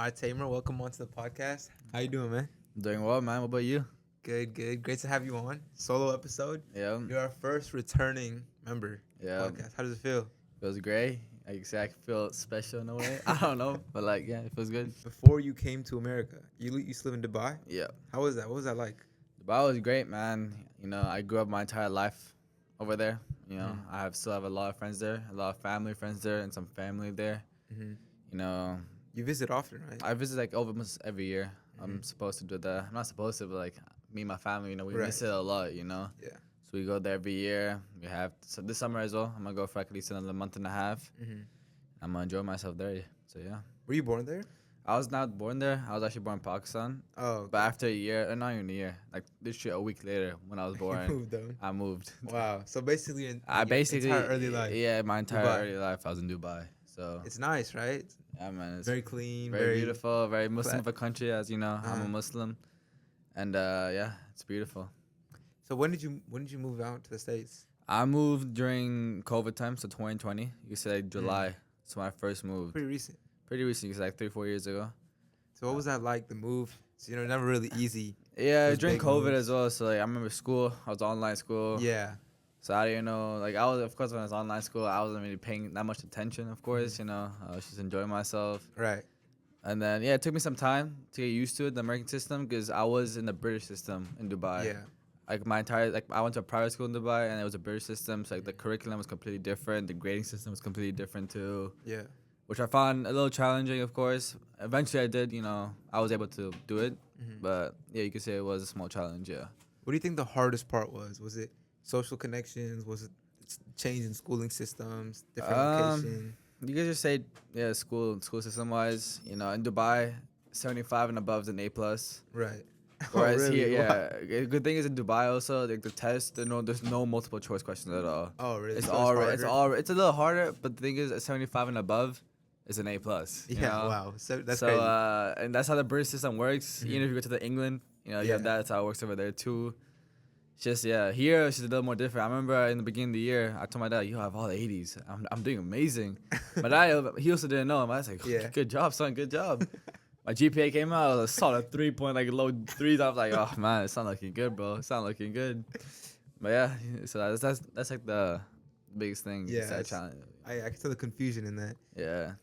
Hi, Taimur. Welcome onto the podcast. How you doing, man? Doing well, man. What about you? Good, good. Great to have you on. Solo episode. Yeah. You're our first returning member. Yeah. Podcast. How does it feel? Feels great. Like, I feel special in a way. I don't know, but yeah, it feels good. Before you came to America, you used to live in Dubai. Yeah. How was that? What was that like? Dubai was great, man. I grew up my entire life over there. I still have a lot of friends there, a lot of family friends there, and some family there. Mm-hmm. You visit often, right? I visit like almost every year. I'm supposed to do that. I'm not supposed to, but like me and my family, we miss it a lot, Yeah. So we go there every year. So this summer as well, I'm gonna go for at least another month and a half. Mm-hmm. I'm gonna enjoy myself there. So yeah. Were you born there? I was not born there. I was actually born in Pakistan. Oh. Okay. But after a year, not even a year, like literally a week later when I was born, You moved though. I moved. Wow. So basically, I basically entire early life. Yeah, my entire Dubai. early life I was in Dubai. So It's nice, right? yeah, man, it's Very clean, very beautiful, very Muslim of a country, as you know. I'm Uh-huh. a Muslim, and yeah, it's beautiful. So when did you move out to the States? I moved during COVID time, so 2020. You could say July. That's when I first moved. Pretty recent. Pretty recent, like 3-4 years ago. So what was that like? The move? So, never really easy. Yeah, Those during big COVID moves. as well. So like, I remember school. I was online school. Yeah. So I didn't know, like I was, of course, when I was online school, I wasn't really paying that much attention. Of course, I was just enjoying myself. Right. And then yeah, it took me some time to get used to it, the American system, because I was in the British system in Dubai. Yeah. Like I went to a private school in Dubai, and it was a British system. So like the curriculum was completely different, the grading system was completely different too. Yeah. Which I found a little challenging, of course. Eventually, I did. I was able to do it, but yeah, you could say it was a small challenge. Yeah. What do you think the hardest part was? Was it social connections? Was it change in schooling systems? Different location? You could just say school system wise. In Dubai, 75 and above is an A plus. Right. Whereas really? here, Wow. yeah, good thing is in Dubai also, like the test, there's no multiple choice questions at all. Oh, really? It's So all it's a little harder, but the thing is, at 75 and above is an A plus. Yeah. Wow. So that's so crazy. And that's how the British system works. Even if you go to the England, you Yeah. have that. That's how it works over there too. It's just here it's just a little more different. I remember in the beginning of the year, I told my dad, "You have all the 80s. I'm doing amazing." My dad, he also didn't know. I was like, Yeah. "Good job, son. Good job." My GPA came out, I was a solid 3 point, like low threes. I was like, "Oh man, it's not looking good, bro. It's not looking good." But yeah, so that's like the biggest thing. Yeah, that challenge. I can tell the confusion in that. Yeah.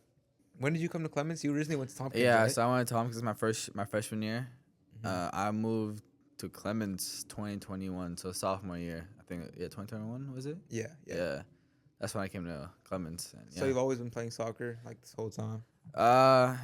When did you come to Clemens? You originally went to Tompkins, Yeah, right? so I went to Tompkins my freshman year. I moved to Clemens 2021, so sophomore year. I think 2021 was it? Yeah. That's when I came to Clemens. And, So you've always been playing soccer like this whole time?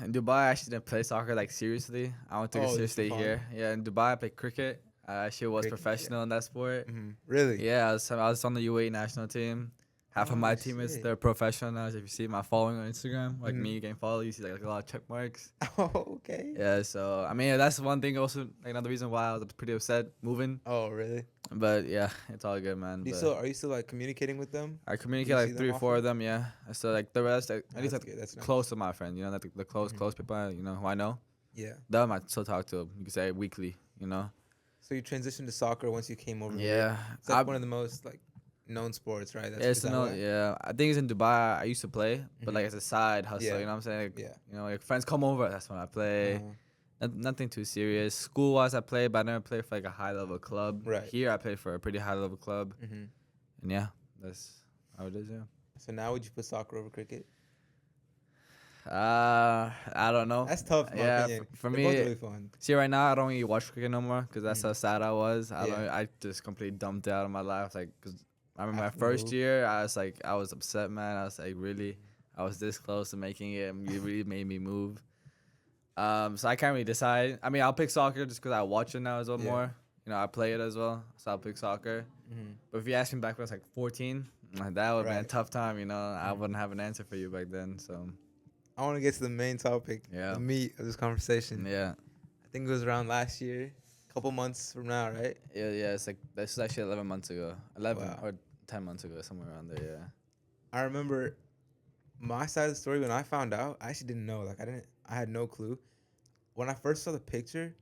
in Dubai, I actually didn't play soccer like seriously. I went to Oh, get just for seriously fun? here. Yeah, in Dubai, I played cricket. I actually was Cricket, professional in that sport. Really? Yeah, I was on the UAE national team. Half of my teammates, shit. they're professional now. If you see my following on Instagram, like me getting followed, you see like a lot of check marks. Oh, okay. Yeah, so I mean that's one thing. Also, like another reason why I was pretty upset moving. Oh, really? But yeah, it's all good, man. Are you still like communicating with them? I communicate you like see them 3 or 4 often? of them. Yeah, so like the rest, like, at least That's like good. That's nice. close to my friends. Like the close people. Who I know. Yeah. Them I still talk to. You could say weekly. So you transitioned to soccer once you came over. Yeah, It's like one of the most like known sports, right? yeah, is that why? yeah. I think it's in Dubai. I used to play, but like as a side hustle. Yeah. You know what I'm saying? Like, Yeah. like friends come over. That's when I play. Nothing too serious. School wise, I play, but I never play for like a high level club. Right. Here, I play for a pretty high level club, Mm-hmm. and yeah, that's how it is. Yeah. So now would you put soccer over cricket? I don't know. That's tough, in my Yeah, opinion. for They're me, both really fun. See, right now I don't really watch cricket no more because that's Mm. how sad I was. Yeah. I just completely dumped out of my life. Like, cause I remember my After the first move. year, I was upset, man. I was like, really, I was this close to making it, and you really made me move. So I can't really decide. I mean, I'll pick soccer just because I watch it now as well Yeah. more. I play it as well, so I'll pick soccer. Mm-hmm. But if you asked me back when I was like 14, that would have been a Right. tough time. I wouldn't have an answer for you back then. So I want to get to the main topic, Yeah. the meat of this conversation. yeah. I think it was around last year, a couple months from now, right? Yeah, it's like this is actually 11 months ago, 11 Wow. or 10 months ago, somewhere around there. Yeah. I remember my side of the story when I found out. I actually didn't know. Like I had no clue. When I first saw the picture,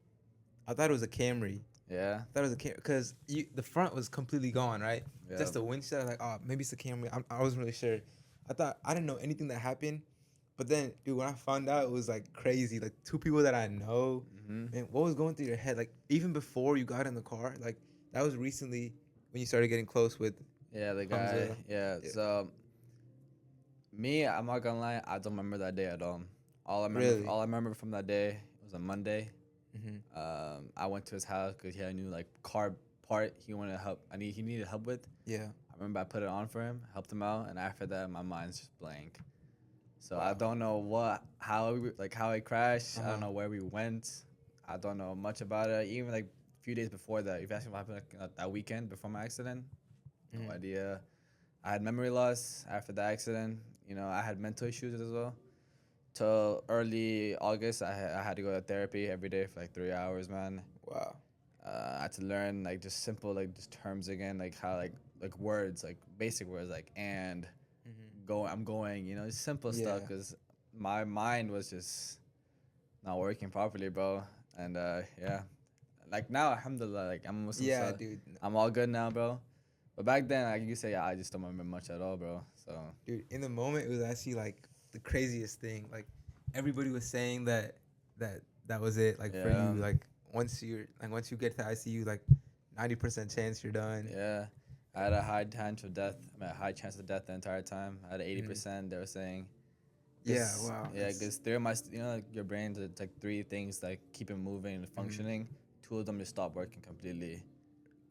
I thought it was a Camry. Yeah. I thought it was a Camry because the front was completely gone, right? Yeah. Just the windshield. I was like, oh, maybe it's a Camry. I wasn't really sure. I didn't know anything that happened, But then, dude, when I found out, it was like crazy. Like two people that I know. Hmm. Man, what was going through your head? Like even before you got in the car, like that was recently when you started getting close with Yeah, the guy. Hamza. Yeah. Yeah. So me, I'm not gonna lie, I don't remember that day at all. Really? All I remember from that day was a Monday. Mm-hmm. I went to his house because he had a new like car part he wanted help. He needed help with. Yeah. I remember I put it on for him, helped him out, and after that, my mind's just blank. So I Wow. don't know how it crashed. I don't Uh-huh. know where we went. I don't know much about it. Even like a few days before that, if you ask me what happened like, that weekend before my accident, no Mm-hmm. idea. I had memory loss after the accident. You know, I had mental issues as well. Till early August, I had to go to therapy every day for like 3 hours, man. Wow. I had to learn like just simple like just terms again, like how like words, like basic words, like and Mm-hmm. I'm going, you know, just simple stuff. Yeah. Cause my mind was just not working properly, bro. And yeah, like now, alhamdulillah, like I'm a Muslim, Yeah, so dude. I'm all good now, bro. But back then, like you say, yeah, I just don't remember much at all, bro. So Dude, in the moment, it was actually like the craziest thing. Like everybody was saying that was it. Like for yeah, you, like once you get to ICU, like 90% chance you're done. yeah. I had a high chance of death. I mean, a high chance of death the entire time. I had Mhm. 80%. They were saying, Yeah. cause Wow. yeah, That's. cause three of my, you know, like your brain's it's like three things that keep it moving and Mhm. functioning. Two of them just stop working completely.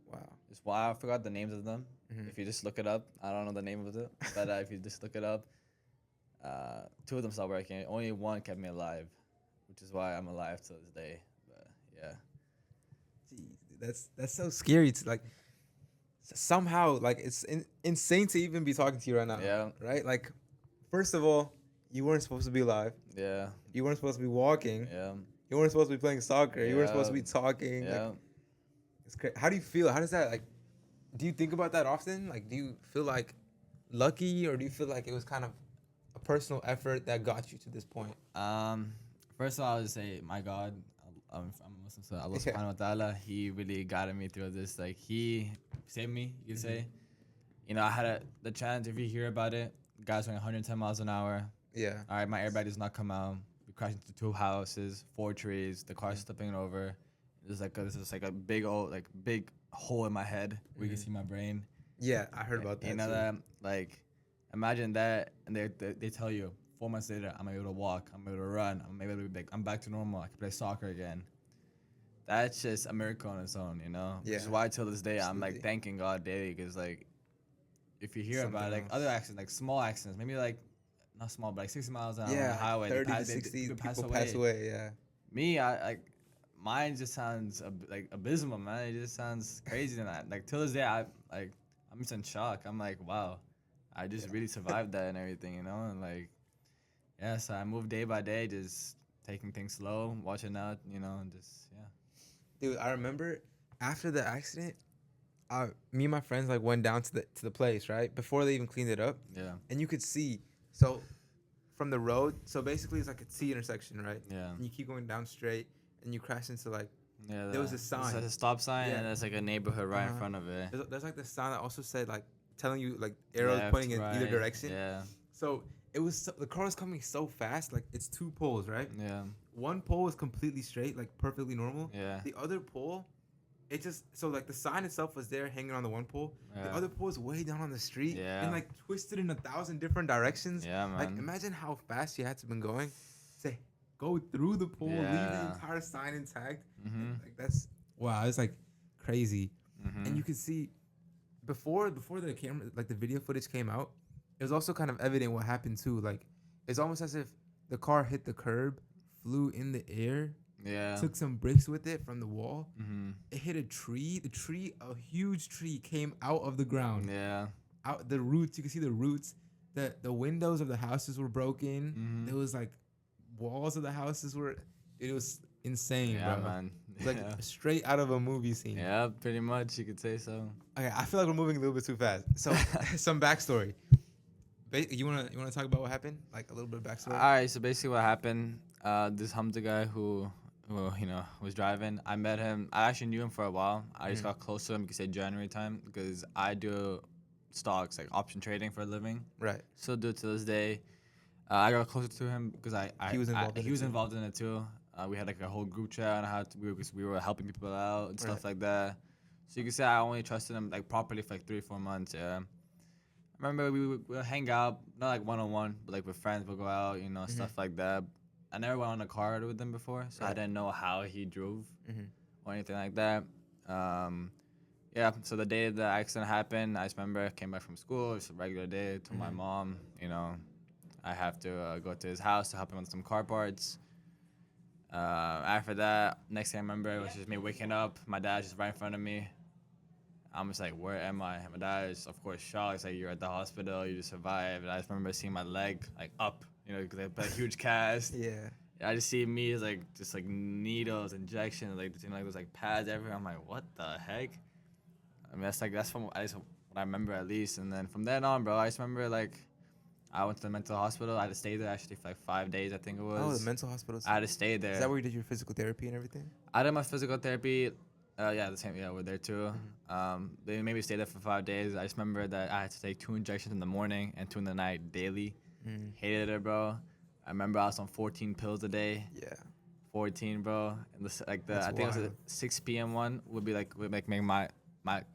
Wow. It's why I forgot the names of them. Mhm. If you just look it up, I don't know the name of it, but if you just look it up, two of them stopped working. Only one kept me alive, which is why I'm alive to this day. But yeah, Jeez, dude, that's so scary. To like somehow like it's insane to even be talking to you right now, yeah, right? Like, first of all, you weren't supposed to be alive. yeah, You weren't supposed to be walking. yeah, You weren't supposed to be playing soccer. You weren't supposed yeah, to be talking. Like, yeah. it's crazy. How do you feel? How does that like? Do you think about that often? Like, do you feel like lucky, or do you feel like it was kind of a personal effort that got you to this point? Um, First of all, I would say, my God, I'm a Muslim, so Allah Yeah. Subhanahu wa Taala, He really guided me through this. Like He saved me, you could Mhm. say. You know, I had the chance. If you hear about it, guys going 110 miles an hour. Yeah. All right, my airbag does not come out. We crashed into two houses, four trees. The car Mhm. slipping over. This is like a big old like big hole in my head where you can Mhm. see my brain. Yeah, I heard about You that know too. that like, imagine that, and they tell you 4 months later I'm able to walk, I'm able to run, I'm able to be big, I'm back to normal, I can play soccer again. That's just a miracle on its own, you know. Which Yeah, is why till this day I'm like absolutely. thanking God daily, because like if you hear about Something it, like other else. accidents, like small accidents, maybe like not small, but like 60 miles an hour on the Yeah, like highway, 30 to they 60 people pass people pass away. away. Yeah. Me, I like mine just sounds like abysmal, man. It just sounds crazy than that. Like till this day, I'm just in shock. I'm like, wow, I just really Yeah. survived that and everything, you know. And like, yeah, so I moved day by day, just taking things slow, watching out, you know, and just yeah, Dude, I remember after the accident, me and my friends like went down to the place, right? Before they even cleaned it up. yeah, And you could see, so from the road, so basically it's like a T intersection, right? yeah, And you keep going down straight and you crash into like yeah. there was a There's sign. a stop sign, Yeah. and there's like a neighborhood right in Uh-huh. front of it. There's like the sign that also said like telling you like arrows Left, pointing in either right, direction. yeah, So it was the car was coming so fast, like it's two poles, right? yeah, One pole was completely straight, like perfectly normal. yeah, The other pole, it just so like the sign itself was there hanging on the one pole. The yeah, other pole is way down on the street and yeah, like twisted in 1,000 different directions. yeah, Like man, imagine how fast you had to been going. Say go through the pole, leave the yeah, entire sign intact. And, mhm, like that's wow, it's like crazy. And mhm, you could see before the camera like the video footage came out, it was also kind of evident what happened too. Like it's almost as if the car hit the curb, flew in the air, yeah, took some bricks with it from the wall. mhm, It hit a tree. The tree, a huge tree, came out of the ground. yeah, Out the roots, you can see the roots. The windows of the houses were broken. mhm. There was like walls of the houses were. It was insane, Yeah, bro. man. It's like Yeah. straight out of a movie scene. Yeah, pretty much. You could say so. Okay, I feel like we're moving a little bit too fast. So, some backstory. You wanna talk about what happened? Like a little bit of All backstory. right. So basically, what happened? This Hamza guy who was driving. I met him. I actually knew him for a while. I just Mhm. got close to him. You could say January time because I do stocks like option trading for a living. Right. Still do it to this day. I got closer to him because He was involved in he it was too. involved in it too. We had like a whole group chat on how to, we were helping people out and Right. stuff like that. So you can say I only trusted him like properly for like 3 or 4 months. Yeah. I remember we would hang out, not like one on one, but like with friends. We'll go out, you know, Mhm. stuff like that. I never went on a car with him before, so I Right. didn't know how he drove Mhm. or anything like that. Um, yeah, so the day the accident happened, I just remember I came back from school. It's a regular day. Told my Mhm. mom, you know, I have to go to his house to help him with some car parts. After that, next thing I remember, it was just me waking up. My dad's just right in front of me. I'm just like, where am I? My dad is, of course, shocked. It's like, you're at the hospital. You just survived. And I just remember seeing my leg, like, up, you know, because they put a huge cast. Yeah. I just see me as, like, just, like, needles, injections, like, you know, like, those, like, pads everywhere. I'm like, what the heck? I mean, that's from, I just, what I remember at least. And then from then on, bro, I just remember, like, I went to the mental hospital. I had to stay there, actually, for, like, 5 days, I think it Oh, the was. mental hospital I too. had to stay Is there. that where you did your physical therapy and everything? I did my physical therapy. Yeah, the same. Yeah, we're there too. Mhm. They made me stay there for 5 days. I just remember that I had to take 2 injections in the morning and two in the night daily. Mhm. Hated it, bro. I remember I was on 14 pills a day. Yeah. 14, bro. And like That's I think it was a wild. 6 p.m. one would make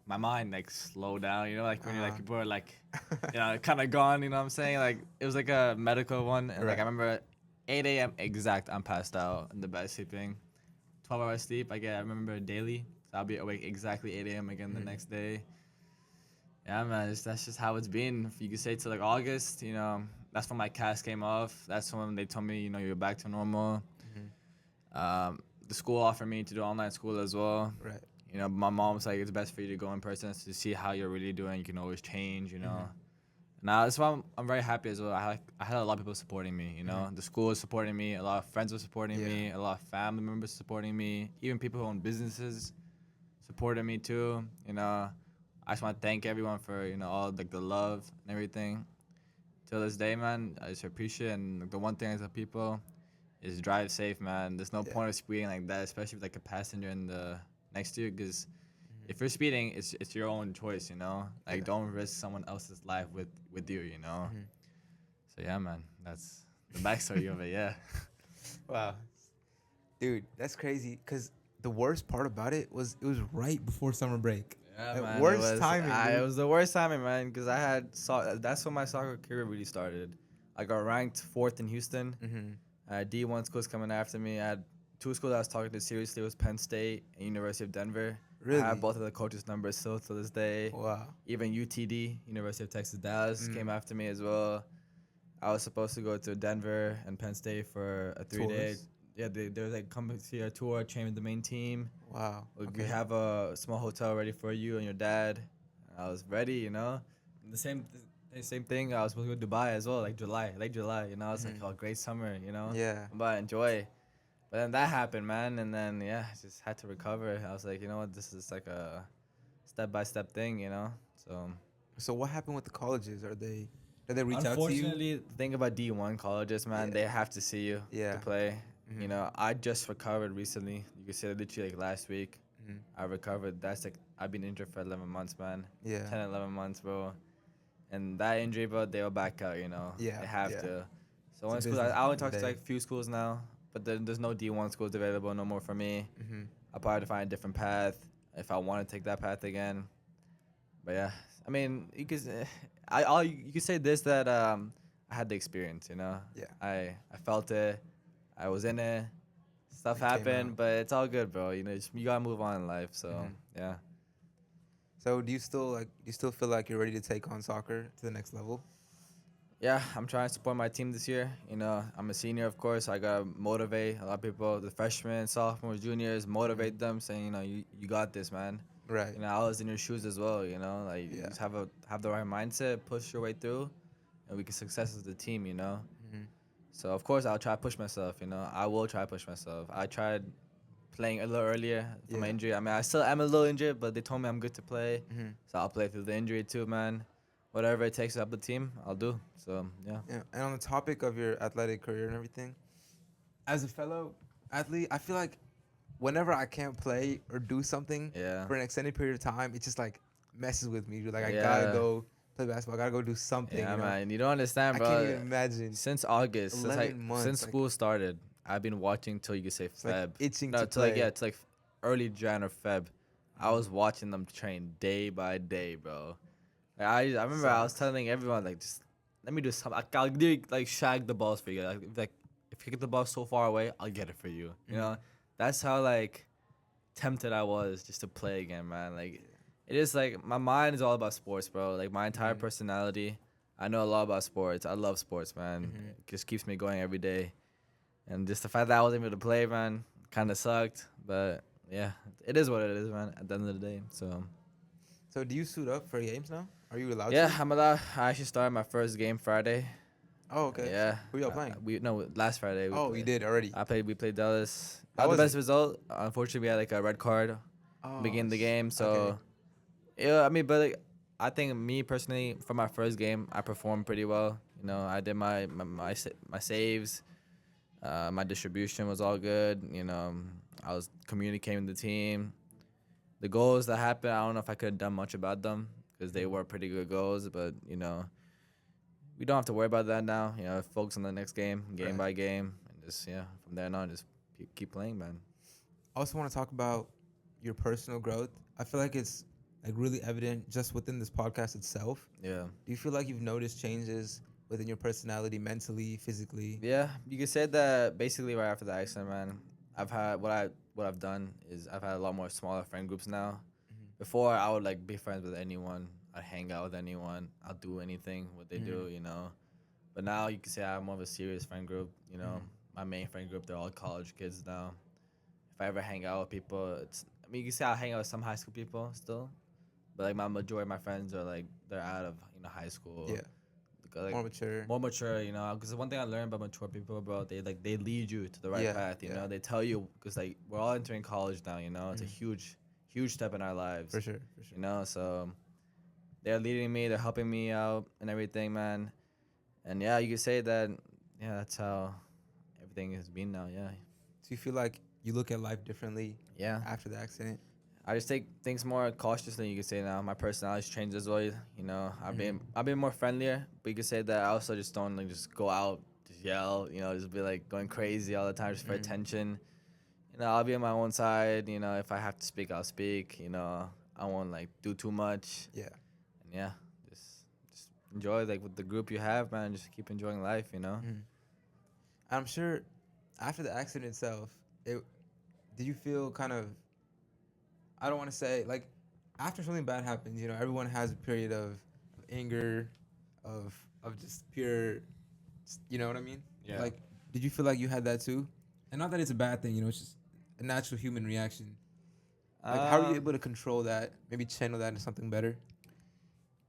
my mind like slow down. You know, like when you're like Uh-huh. people are like, you know, kind of gone. You know what I'm saying? Like it was like a medical one, and like I Right. remember 8 a.m. exact. I'm passed out in the bed sleeping. 12 hours sleep. I remember daily. So I'll be awake exactly 8 a.m. again the Mhm. next day. Yeah, man, that's just how it's been. If you could say to like August, you know, that's when my cast came off. That's when they told me, you know, you're back to normal. Mhm. The school offered me to do online school as well. Right. You know, my mom was like, it's best for you to go in person to see how you're really doing. You can always change, you know. Mhm. Now that's why I'm very happy as well. I had a lot of people supporting me. You know, Mhm. the school is supporting me. A lot of friends were supporting Yeah. me. A lot of family members supporting me. Even people who own businesses supported me too. You know, I just want to thank everyone for you know all like the love and everything. Till this day, man, I just appreciate it. And the one thing I tell people is drive safe, man. There's no Yeah. point of speeding like that, especially with like a passenger in the next to you, because Mhm. if you're speeding, it's your own choice, you know. Like Yeah. don't risk someone else's life with you, you know. Mhm. So yeah, man, that's the backstory of it. Yeah. Wow. Dude, that's crazy. Cause the worst part about it was right before summer break. Yeah, That man, it worst was. timing, It dude. was the worst timing, man, because I had that's when my soccer career really started. I got ranked fourth in Houston. Mhm. I had D1 schools coming after me. I had two schools I was talking to seriously. It was Penn State and University of Denver. I have Really? both of the coaches' numbers still to this day. Wow. Even UTD, University of Texas Dallas, came Mm. after me as well. I was supposed to go to Denver and Penn State for a 3 day. Tours. Yeah, there was like come see a tour, train with the main team. Wow. We Okay. have a small hotel ready for you and your dad. I was ready, you know. And the same thing. I was supposed to go to Dubai as well, like late July. You know, it's like Mhm. oh, great summer. You know, Yeah. I'm about to enjoy. But then that happened, man, and then yeah, I just had to recover. I was like, you know what, this is like a step by step thing, you know. So So what happened with the colleges? Did they reach out to you? unfortunately, the thing about D1 colleges, man, Yeah. they have to see you to Yeah. play. You Mhm. know, I just recovered recently. You could say literally like last week. Mhm. I recovered. That's like I've been injured for 11 months, man. Yeah. 10, 11 months, bro. And that injury, bro, they'll back out. You know, Yeah. they have Yeah. to. So It's a one school, business at I the only end of talked the to day. like a few schools now, but then there's no D1 schools available no more for me. Mhm. I'll probably have to find a different path if I want to take that path again. But yeah, I mean, you could, you could say this that I had the experience. You know, Yeah. I felt it. I was in it. Stuff It came out. happened, but it's all good, bro. You know, you gotta move on in life. So Mhm. yeah. So do you still feel like you're ready to take on soccer to the next level? Yeah, I'm trying to support my team this year. You know, I'm a senior, of course. I gotta motivate a lot of people, the freshmen, sophomores, juniors, Mhm. motivate them, saying, you know, you got this, man. Right. You know, I was in your shoes as well. You know, like you Yeah. just have the right mindset, push your way through, and we can success as a team. You know, Mhm. so of course I'll try to push myself. You know, I will try to push myself. I tried playing a little earlier for my Yeah. injury. I mean, I still am a little injured, but they told me I'm good to play, Mhm. so I'll play through the injury too, man. Whatever it takes to help the team, I'll do. So yeah. Yeah. And on the topic of your athletic career and everything, as a fellow athlete, I feel like whenever I can't play or do something Yeah. for an extended period of time, it just like messes with me. Like I gotta Yeah. go play basketball. I gotta go do something. Yeah, You know, man. You don't understand, I can't even bro. imagine Since August, 11 months. since Like school started, I've been watching till you could say it's like Feb. itching No, to to like play. yeah, to like early Jan or Feb. I Mhm. was watching them train day by day, bro. Like, I remember I was Sucks. telling everyone like just let me do something. I'll literally like shag the balls for you. Like if you get the ball so far away, I'll get it for you. You Mhm. know, that's how like tempted I was just to play again, man. Like Yeah. it is like my mind is all about sports, bro. Like my entire Mhm. personality, I know a lot about sports. I love sports, man. Mhm. It just keeps me going every day. And just the fact that I wasn't able to play, man, kind of sucked. But yeah, it is what it is, man. At the end of the day, so So do you suit up for games now? Are you allowed yeah, to? I'm allowed. I actually started my first game Friday. Oh, okay. Yeah, Who y'all playing? we no last Friday we Oh, you played. did already. I played. We played Dallas. How Not the was best it? result. Unfortunately, we had like a red card Oh, beginning the game. okay. So yeah, I mean, but like, I think me personally, for my first game, I performed pretty well. You know, I did my saves. My distribution was all good. You know, I was communicating with the team. The goals that happened, I don't know if I could have done much about them because they Mhm. were pretty good goals. But you know, we don't have to worry about that now. You know, focus on the next game, game Right. by game, and just yeah, from there on, just keep playing, man. I also want to talk about your personal growth. I feel like it's like really evident just within this podcast itself. Yeah, Do you feel like you've noticed changes within your personality, mentally, physically? yeah. You could say that basically right after the accident, man. I've had what I've done is I've had a lot more smaller friend groups now. Mhm. Before I would like be friends with anyone. I'd hang out with anyone. I'll do anything what they Mhm. do, you know. But now you can say I have more of a serious friend group. You know, Mhm. my main friend group they're all college kids now. If I ever hang out with people, it's I mean you can say I hang out with some high school people still, but like my majority of my friends are like they're out of high school, Yeah. like More mature. more mature. You know, because the one thing I learned about mature people, bro, they lead you to the right Yeah. path. You Yeah. know, they tell you because like we're all entering college now. You know, it's a Mhm. huge step in our lives. For sure. For sure. You know, so they're leading me, they're helping me out and everything, man. And yeah, you could say that. Yeah, that's how everything has been now. Yeah, Do you feel like you look at life differently yeah. after the accident? I just take things more cautiously. You could say now. My personality's changed as well. You know, Mhm. I've been more friendlier. But you could say that I also just don't like just go out, just yell. You know, just be like going crazy all the time just for Mhm. attention. You know, I'll be on my own side. You know, if I have to speak, I'll speak. You know, I won't like do too much. Yeah. And yeah, just just enjoy like with the group you have, man. Just keep enjoying life. You know. Mhm. I'm sure after the accident itself, it did you feel kind of I don't want to say like after something bad happens, you know, everyone has a period of anger, of just pure, you know what I mean? Yeah. Like, did you feel like you had that too? And not that it's a bad thing, you know, it's just a natural human reaction. Like, how are you Um, able to control that? Maybe channel that into something better.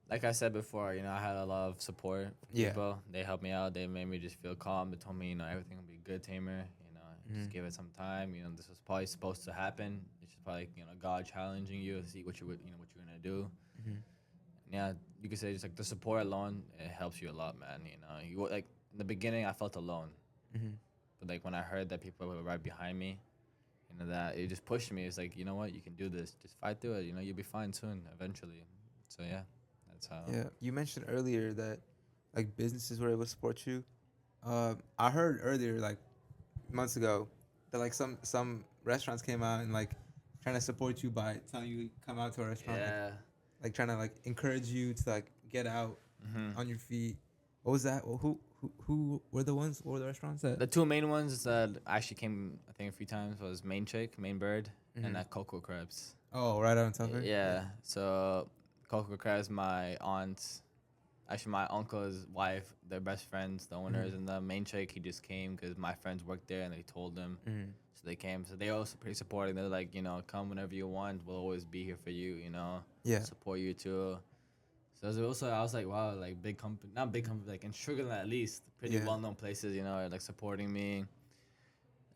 like I said before, you know, I had a lot of support from Yeah. people. They helped me out. They made me just feel calm. They told me, you know, everything will be good, Taimur. You know, Mm-hmm. just give it some time. You know, this was probably supposed to happen. It's just probably, you know, God challenging you to see what you know, what you're gonna do. Mm-hmm. And yeah, you could say just like the support alone, it helps you a lot, man. You know, you like in the beginning, I felt alone, Mm-hmm. but like when I heard that people were right behind me, you know, that it just pushed me. It's like, you know what, you can do this. Just fight through it. You know, you'll be fine soon, eventually. So yeah, that's how. Yeah. You mentioned earlier that like businesses were able to support you. I heard earlier, like months ago, that like some restaurants came out and like trying to support you by telling you to come out to a restaurant, Yeah. like trying to like encourage you to like get out Hmm. on your feet. What was that? Well, who were the ones? What were the restaurants that? The two main ones that actually came, I think, a few times was Main Chick, Main Bird, and Mhm. Cocoa Crabs. Oh, right out in Tucker. Yeah. Yeah. So Cocoa Crabs, my aunt, actually my uncle's wife, they're best friends, the owners, Mhm. and the Main Chick. He just came because my friends worked there and they told him. Mhm. So they came. So they also pretty supporting. They're like, you know, come whenever you want. We'll always be here for you. You know, Yeah. support you too. So it was also, I was like, wow, like big company, not big company, like in Sugarland at least, pretty Yeah. well known places, you know, are like supporting me.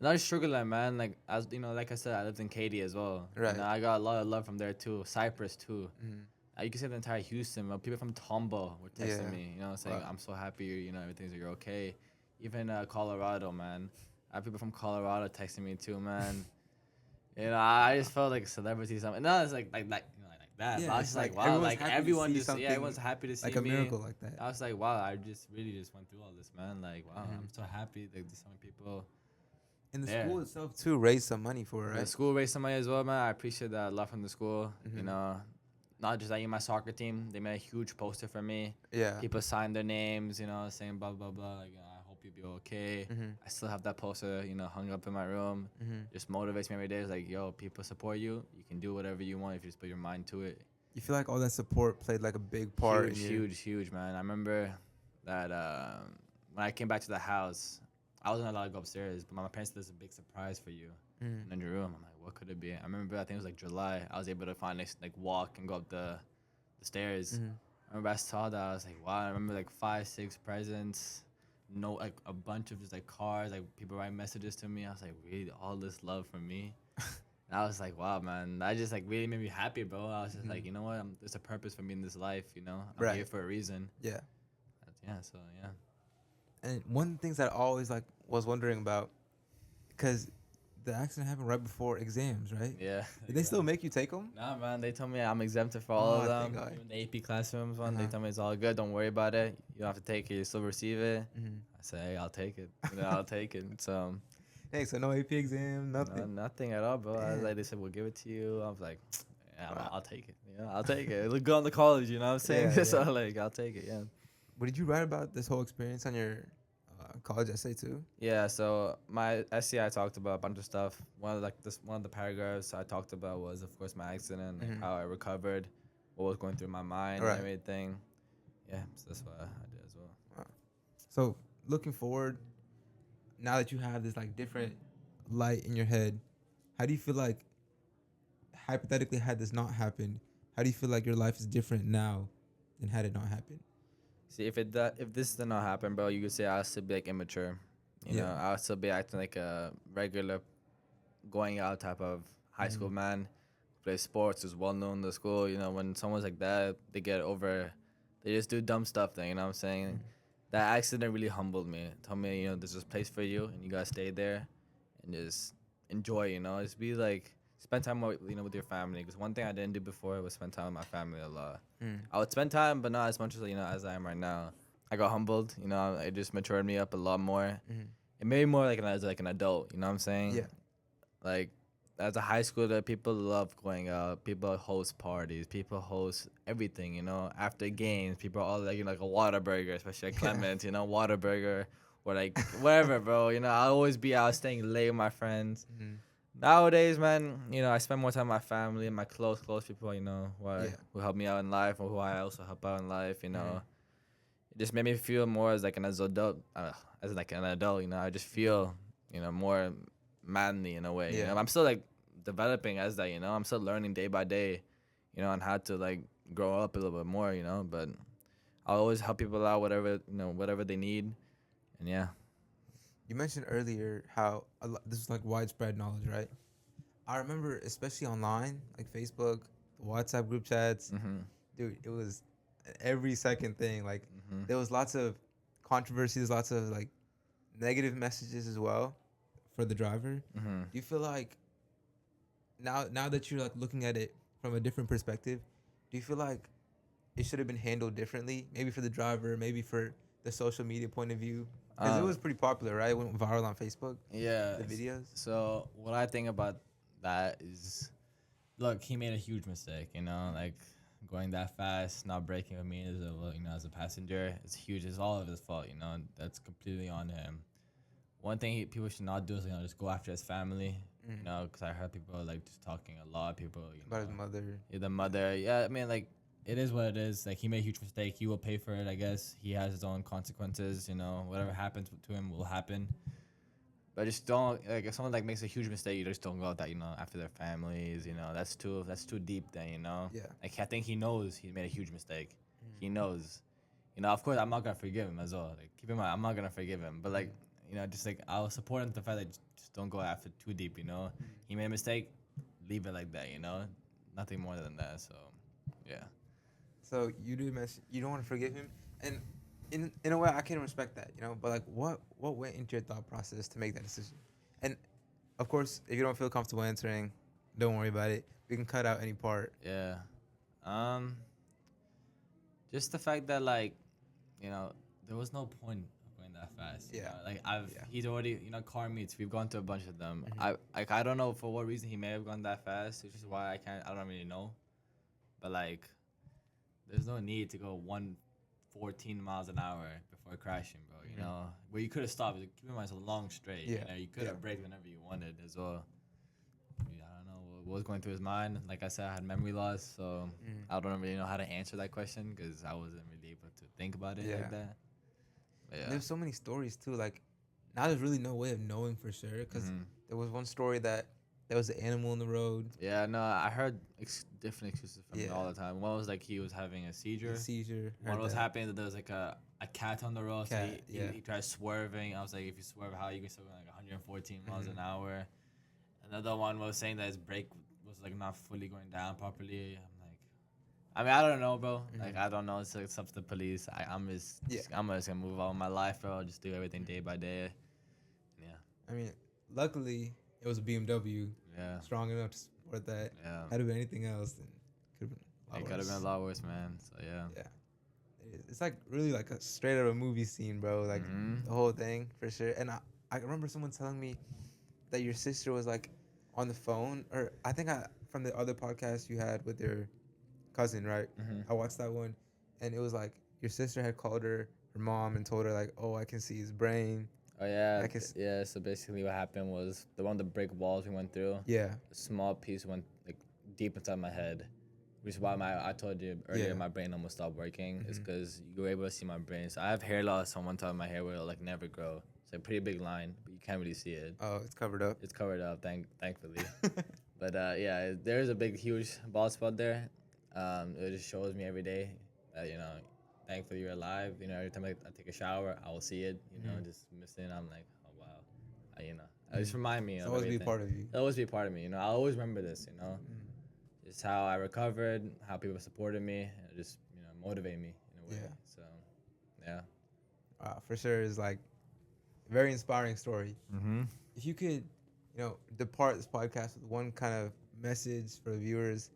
Not just Sugarland, man. Like as you know, like I said, I lived in Katy as well. You know, Right. I got a lot of love from there too. Cypress too. Mhm. You can say the entire Houston. People from Tombo were texting Yeah. me. You know, saying Wow. I'm so happy. You know, everything's you're okay. Even Colorado, man. I have people from Colorado texting me too, man. You know, I just felt like a celebrity. Something. No, it's like that. But Yeah, I was it's just like like, wow, everyone's like happy to everyone see just, yeah, something everyone's happy to see like a me. miracle like that. I was like, wow, I just really just went through all this, man. Like, wow, Hmm. I'm so happy that there's so many people And the there. school itself too raised some money for it, The right? school raised some money as well, man. I appreciate that a lot from the school. You Hmm. know, not just like in my soccer team, they made a huge poster for me. Yeah. People signed their names, you know, saying blah blah blah. Like, I hope you be okay. Hmm. I still have that poster, you know, hung up in my room. Hmm. Just motivates me every day. It's like, yo, people support you. You can do whatever you want if you just put your mind to it. You feel like all that support played like a big part in Huge, your. huge, huge, man. I remember that when I came back to the house, I wasn't allowed to go upstairs, but my parents did a big surprise for you Mm. in your room. I'm like, what could it be? I remember, I think it was like July. I was able to finally like walk and go up the stairs. Hmm. I remember I saw that. I was like, wow. I remember like 5, 6 presents, no, like a bunch of just like cards, like people write messages to me. I was like, really, all this love from me. And I was like, wow, man, that just like really made me happy, bro. I was just like, Mhm. you know what? There's a purpose for me in this life, you know? I'm Right. here for a reason. Yeah. Yeah, so yeah. And one of the things that I always like was wondering about, because the accident happened right before exams, right? Yeah. Did they still make you take them? Nah, man, they told me I'm exempted for all of Oh, thank them. God. Even the AP classrooms one, they Uh-huh. told me it's all good. Don't worry about it. You don't have to take it. You still receive it. Hmm. I said, hey, I'll take it. You know, I'll take it. So, Hey, so no AP exam, no, nothing. nothing at all, bro. I was Damn. like, they said, we'll give it to you. I was like, yeah, Wow. I'll take it. Yeah, I'll take it. It look good on the college, you know what I'm saying? Yeah, So, yeah. like, I'll take it, yeah. But did you write about this whole experience on your college essay too? Yeah, so my essay I talked about a bunch of stuff. One of the paragraphs I talked about was of course my accident, like Hmm. how I recovered, what was going through my mind All and right. everything. Yeah, so that's what I did as well. Wow. So looking forward, now that you have this like different light in your head, how do you feel like hypothetically had this not happened? How do you feel like your life is different now than had it not happened? See, if this did not happen, bro, you could say I'll still be like immature. You Yeah. know, I'll still be acting like a regular going out type of high school Mhm. man. Play sports, is well known in the school. You know, when someone's like that, they get over, they just do dumb stuff. Then you know what I'm saying. Mhm. That accident really humbled me. It told me, you know, there's this place for you, and you gotta stay there, and just enjoy. You know, just be like, spend time with with your family. Because one thing I didn't do before was spend time with my family a lot. Mm. I would spend time, but not as much as as I am right now. I got humbled. You know, it just matured me up a lot more. Mhm. It made me more like as like an adult. You know what I'm saying? Yeah. Like as a high schooler, people love going out. People host parties. People host everything. You know, after games, people are all like like a Whataburger, especially at Yeah. Clements. You know, Whataburger or like wherever, bro. You know, I always be out staying late with my friends. Mhm. Nowadays, man, you know, I spend more time with my family, my close people. You know, Yeah. who help me out in life or who I also help out in life. You know, Mhm. it just made me feel more as like an adult, as like an adult. You know, I just feel more manly in a way. You Yeah. know, I'm still like developing as that. You know, I'm still learning day by day. You know, on how to like grow up a little bit more. You know, but I'll always help people out whatever they need, and yeah. You mentioned earlier how this is like widespread knowledge, right? I remember, especially online, like Facebook, WhatsApp group chats, Mhm. dude, it was every second thing. Like, Mhm. there was lots of controversies, lots of like negative messages as well for the driver. Mhm. Do you feel like now that you're like looking at it from a different perspective, do you feel like it should have been handled differently? Maybe for the driver, maybe for the social media point of view, because it Uh, was pretty popular, right? It went viral on Facebook, yeah. the videos. So what I think about that is, look, he made a huge mistake. You know, like going that fast, not braking with me as as a passenger, it's huge. It's all of his fault. You know, that's completely on him. One thing people should not do is just go after his family. You Mm. know, because I heard people like just talking a lot. People, About his mother. yeah, the mother. Yeah, I mean, like it is what it is. Like he made a huge mistake. He will pay for it. I guess he has his own consequences. You know, whatever happens to him will happen. But just don't like if someone like makes a huge mistake, you just don't go out that after their families. You know, that's too deep. Then Yeah. like I think he knows he made a huge mistake. Mm. He knows. You know, of course, I'm not gonna forgive him as well. Like keep in mind, I'm not gonna forgive him. But like just like I'll support him with the fact that just don't go after too deep. You know, Mm. he made a mistake, leave it like that. You know, nothing more than that. So, yeah. So you do mention you don't want to forgive him, and in a way I can respect that, But like, what went into your thought process to make that decision? And of course, if you don't feel comfortable answering, don't worry about it. We can cut out any part. Yeah. Um, just the fact that like, you know, there was no point of going that fast. You Yeah. know? Like Yeah. he's already, you know, car meets. We've gone to a bunch of them. Mhm. I don't know for what reason he may have gone that fast, which is why I don't really know. But like, there's no need to go 114 miles an hour before crashing, bro. You Mhm. know, where you could have stopped. Keep in mind, it's a long straight. Yeah. You know, you could Yeah. have braked whenever you wanted as well. Yeah, I don't know what was going through his mind. Like I said, I had memory loss, so Mhm. I don't really know how to answer that question because I wasn't really able to think about it Yeah. like that. But And yeah. there's so many stories too. Like now there's really no way of knowing for sure because Mhm. there was one story that there was an animal in the road. Yeah, no, I heard different excuses from him all Yeah. the time. One was like he was having a The seizure. seizure. One Heard was that. happening that there was like a cat on the road. So Cat. Yeah. he tried swerving. I was like, if you swerve, how you can still go like 114 miles Mhm. an hour? Another one was saying that his brake was like not fully going down properly. I'm like, I mean, I don't know, bro. Like, Mhm. I don't know. It's up to the police. Yeah. I'm just gonna move on with my life, bro. Just do everything day by day. Yeah, I mean, luckily it was a BMW, yeah, strong enough to support that. yeah. Had it been anything else, then could have been a It lot could have been a worse. lot worse, man. So yeah. Yeah. It's like really like a straight out of a movie scene, bro. Like Mhm. the whole thing for sure. And I remember someone telling me that your sister was like on the phone, or I think from the other podcast you had with your cousin, right? Mhm. I watched that one, and it was like your sister had called her mom and told her like, oh, I can see his brain. Oh yeah, I can. yeah. So basically, what happened was the one of the brick walls we went through. Yeah. A small piece went like deep inside my head, which is why I told you earlier Yeah. my brain almost stopped working. It's Mhm. because you were able to see my brain. So I have hair loss on one top of my hair where it'll like never grow. It's a pretty big line, but you can't really see it. Oh, it's covered up. It's covered up, thankfully. But yeah, there's a big, huge bald spot there. It just shows me every day that thankfully you're alive. You know, every time I take a shower, I will see it. You know, Mhm. just missing. I'm like, oh wow, it just remind me It's of always be a everything. part of you. It'll always be a part of me. You know, I'll always remember this. You know, Mhm. just how I recovered, how people supported me, and just motivate me in a way. Yeah. So, yeah. For sure, is like a very inspiring story. Mm-hmm. If you could, depart this podcast with one kind of message for the viewers,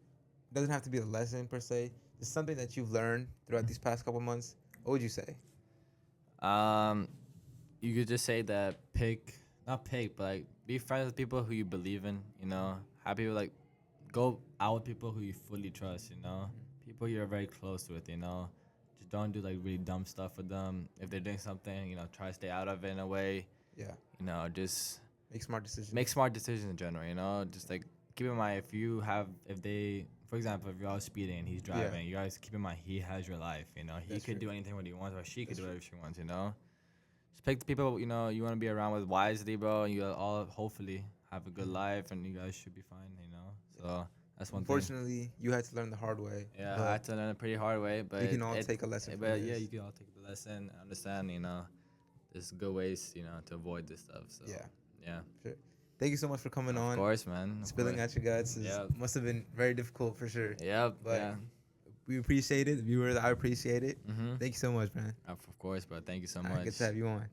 it doesn't have to be a lesson per se. It's something that you've learned throughout these past couple months. What would you say? You could just say that not pick, but like be friends with people who you believe in. You know, have people like go out with people who you fully trust. You know, people you're very close with. You know, just don't do like really dumb stuff with them. If they're doing something, try to stay out of it in a way. Yeah. You know, just Make smart decisions. make smart decisions in general. You know, just like keep in mind for example, if you're all speeding and he's driving, you guys keep in mind he has your life. You know, he That's could true. do anything what he wants, or she could That's do true. whatever she wants. You know, just pick the people you want to be around with wisely, bro. You all hopefully have a good life, and you guys should be fine. You know, so that's one thing. Unfortunately, you had to learn the hard way. Yeah, but I had to learn a pretty hard way, but we can all take a lesson from But yeah, this. you can all take the lesson, and understand. There's good ways, to avoid this stuff. So Yeah. yeah. Sure. Thank you so much for coming Of on. course, man. Of Spilling course. out your guts Yeah. must have been very difficult for sure. Yep. But Yeah. we appreciate it. The viewers, I appreciate it. Mm-hmm. Thank you so much, man. Of course, bro. Thank you so All right, much. good to have you on.